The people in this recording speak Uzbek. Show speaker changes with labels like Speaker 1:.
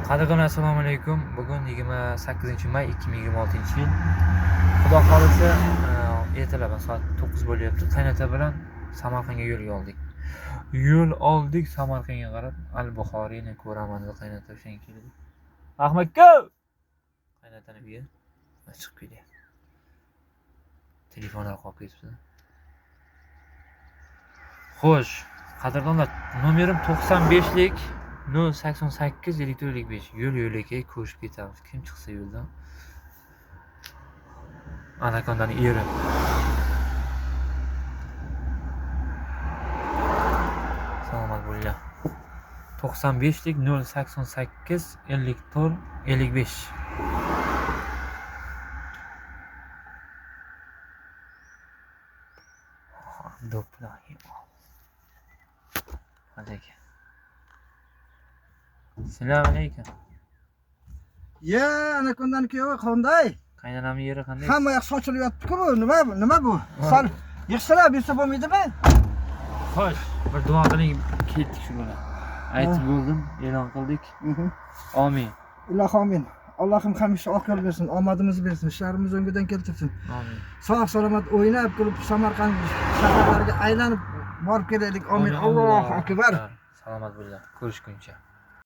Speaker 1: Qadrdonlar, assalomu alaykum. Bugun 28-may 2026-yil. Xudo xolisa, ertalab soat 9 bo'lyapti. Qaynota bilan Samarqandga yo'l oldik. Samarqandga qarab Al-Buxoriyni ko'raman deb qaynota o'shan keldi. Ahmadga! Qaynotani uyi chiqib kelyapti. Telefonlar qolib ketibdi. Xo'sh, qadrdonlar, nomerim 95lik 088 5455. Yo'l-yo'lakay ko'rishib ketamiz. Kim chiqsa yo'ldan. Anakondaning eri. Salomat bo'linglar. 95lik 088 54 55. Do'ppilar. Hadi. Assalomu alaykum.
Speaker 2: Ya, anakondan kuyovi qanday?
Speaker 1: Qaynonamning yeri qanday?
Speaker 2: Hamma yoq sochilib yotibdi-ku bu. Nima bu? Sal yig'salar bersa bo'lmaydimi?
Speaker 1: Xo'sh, bir duo qiling, ketdik shu bilan. Aytib bo'ldim, e'lon qildik. Amin.
Speaker 2: Ilohi amin. Allohim hamisha oq yo'l bersin, omadimizni bersin, ishlarimizni o'ngidan keltirsin.
Speaker 1: Amin.
Speaker 2: Sog' salomat o'ynab kulib Samarqand shaharlariga aylanib borib kelaylik. Amin. Allohu akbar.
Speaker 1: Salomat bo'linglar. Ko'rishguncha.